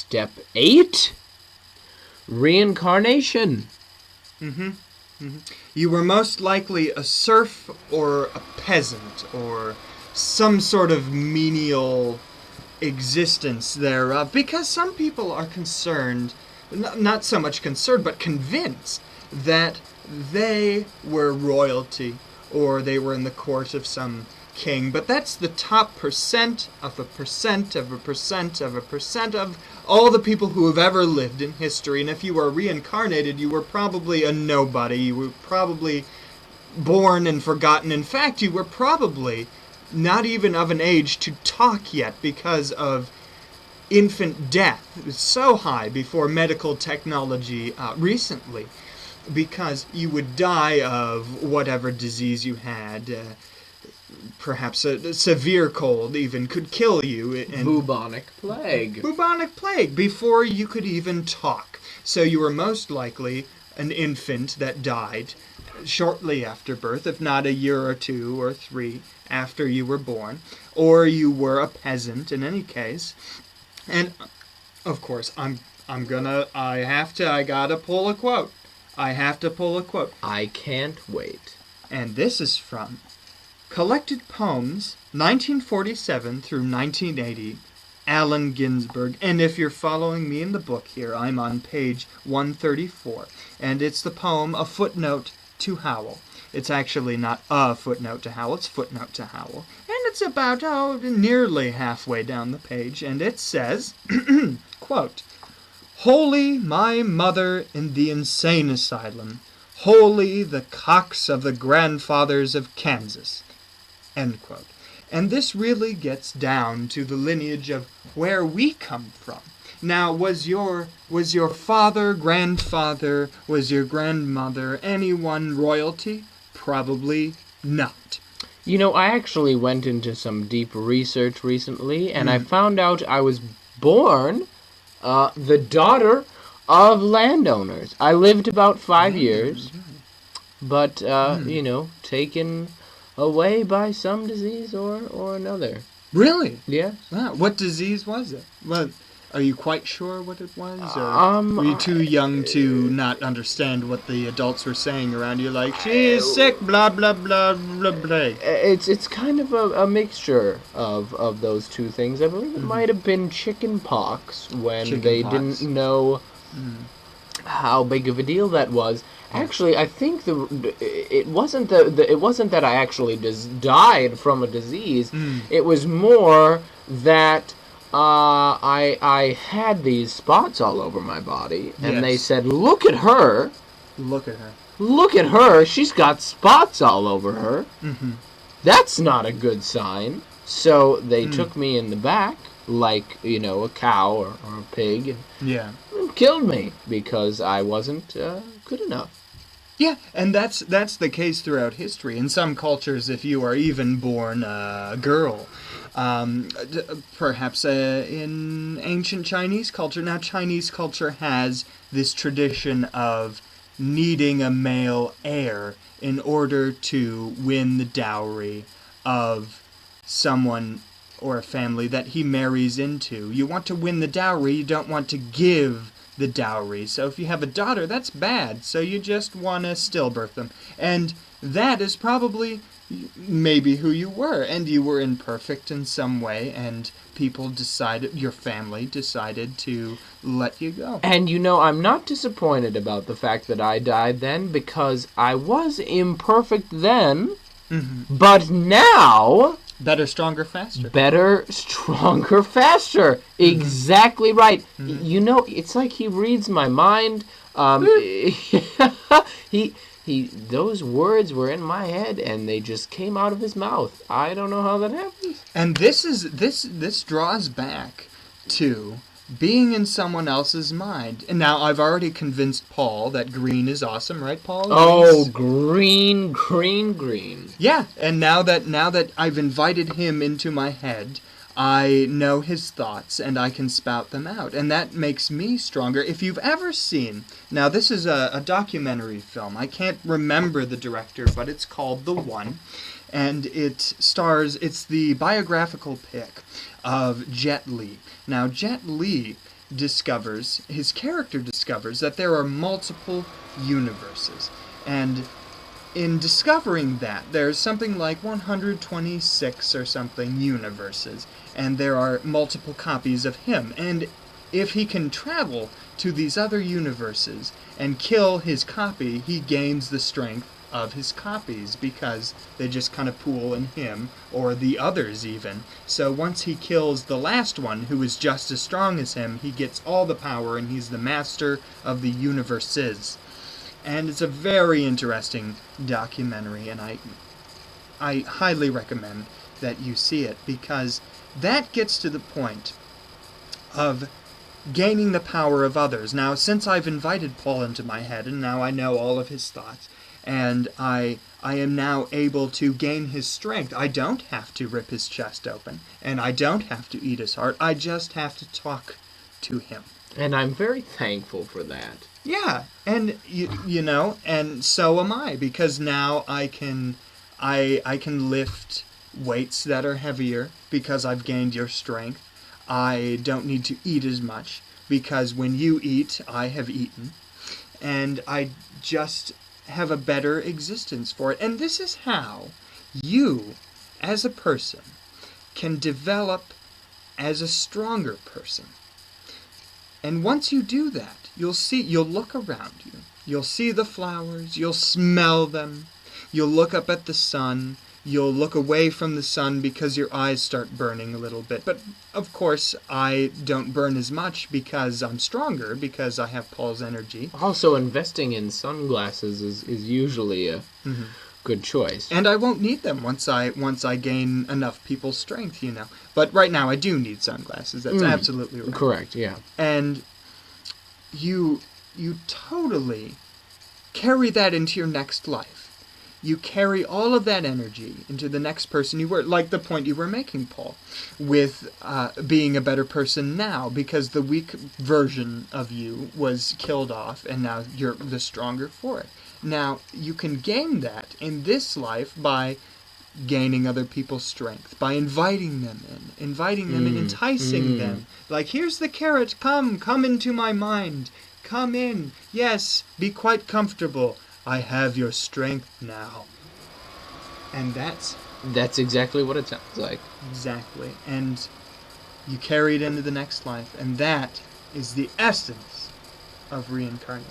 Step 8. Reincarnation. You were most likely a serf or a peasant or some sort of menial existence thereof, because some people are concerned, not so much concerned, but convinced that they were royalty or they were in the court of some king. But that's the top percent of a percent of a percent of a percent of all the people who have ever lived in history. And if you were reincarnated, you were probably a nobody. You were probably born and forgotten. In fact, you were probably not even of an age to talk yet, because of infant death. It was so high before medical technology recently, because you would die of whatever disease you had. Perhaps a severe cold even could kill you. And Bubonic plague. Bubonic plague, before you could even talk. So you were most likely an infant that died shortly after birth, if not a year or 2 or 3 after you were born, or you were a peasant in any case. And of course, I gotta pull a quote. I have to pull a quote. I can't wait. And this is from Collected Poems, 1947 through 1980, Allen Ginsberg. And if you're following me in the book here, I'm on page 134. And it's the poem A Footnote to Howell. It's actually not a footnote to Howell, it's footnote to Howell. And it's about, nearly halfway down the page. And it says, quote, "Holy my mother in the insane asylum, holy the cocks of the grandfathers of Kansas." End quote. And this really gets down to the lineage of where we come from. Now, was your father, grandfather, was your grandmother anyone royalty? Probably not. You know, I actually went into some deep research recently, and I found out I was born the daughter of landowners. I lived about 5 years, but, taken away by some disease or another. Really? Yes. Wow. What disease was it? Well, are you quite sure what it was? Or were you too young to not understand what the adults were saying around you? Like, she is sick, blah, blah, blah, blah, blah. It's kind of a mixture of those two things. I believe it might have been chicken pox when they didn't know how big of a deal that was. Actually, I think it wasn't that I actually just died from a disease. It was more that I had these spots all over my body, and they said, "Look at her! Look at her! Look at her! She's got spots all over her. That's not a good sign." So they took me in the back, like a cow or a pig, and killed me because I wasn't good enough. Yeah, and that's the case throughout history. In some cultures, if you are even born a girl, perhaps in ancient Chinese culture. Now, Chinese culture has this tradition of needing a male heir in order to win the dowry of someone or a family that he marries into. You want to win the dowry, you don't want to give the dowry. So if you have a daughter, that's bad. So you just want to stillbirth them. And that is probably maybe who you were. And you were imperfect in some way. And people decided, your family decided to let you go. And I'm not disappointed about the fact that I died then, because I was imperfect then. But now... Better, stronger, faster. Better, stronger, faster. Exactly right. It's like he reads my mind. Those words were in my head, and they just came out of his mouth. I don't know how that happens. And this draws back to being in someone else's mind. And now I've already convinced Paul that green is awesome, right, Paul? Oh, green. Yeah, and now that I've invited him into my head, I know his thoughts and I can spout them out. And that makes me stronger. If you've ever seen, now this is a documentary film. I can't remember the director, but it's called The One. And it's the biographical pic of Jet Li. Now, Jet Li his character discovers that there are multiple universes. And in discovering that, there's something like 126 or something universes, and there are multiple copies of him. And if he can travel to these other universes and kill his copy, he gains the strength of his copies, because they just kind of pool in him, or the others even. So once he kills the last one, who is just as strong as him, he gets all the power, and he's the master of the universes. And it's a very interesting documentary, and I highly recommend that you see it, because that gets to the point of gaining the power of others. Now, since I've invited Paul into my head, and now I know all of his thoughts, and I am now able to gain his strength. I don't have to rip his chest open, and I don't have to eat his heart. I just have to talk to him. And I'm very thankful for that. Yeah, and you know, and so am I, because now I can lift weights that are heavier because I've gained your strength. I don't need to eat as much because when you eat, I have eaten. And I just have a better existence for it. And this is how you, as a person, can develop as a stronger person. And once you do that, you'll look around you. You'll see the flowers, you'll smell them, you'll look up at the sun, you'll look away from the sun because your eyes start burning a little bit. But, of course, I don't burn as much because I'm stronger, because I have Paul's energy. Also, investing in sunglasses is usually a good choice. And I won't need them once I gain enough people's strength, you know. But right now I do need sunglasses. That's absolutely right. Correct, yeah. And you totally carry that into your next life. You carry all of that energy into the next person you were, like the point you were making, Paul, with being a better person now, because the weak version of you was killed off, and now you're the stronger for it. Now, you can gain that in this life by gaining other people's strength, by inviting them and enticing them. Like, here's the carrot, come into my mind, come in, yes, be quite comfortable. I have your strength now. And that's exactly what it sounds like. Exactly. And you carry it into the next life. And that is the essence of reincarnation.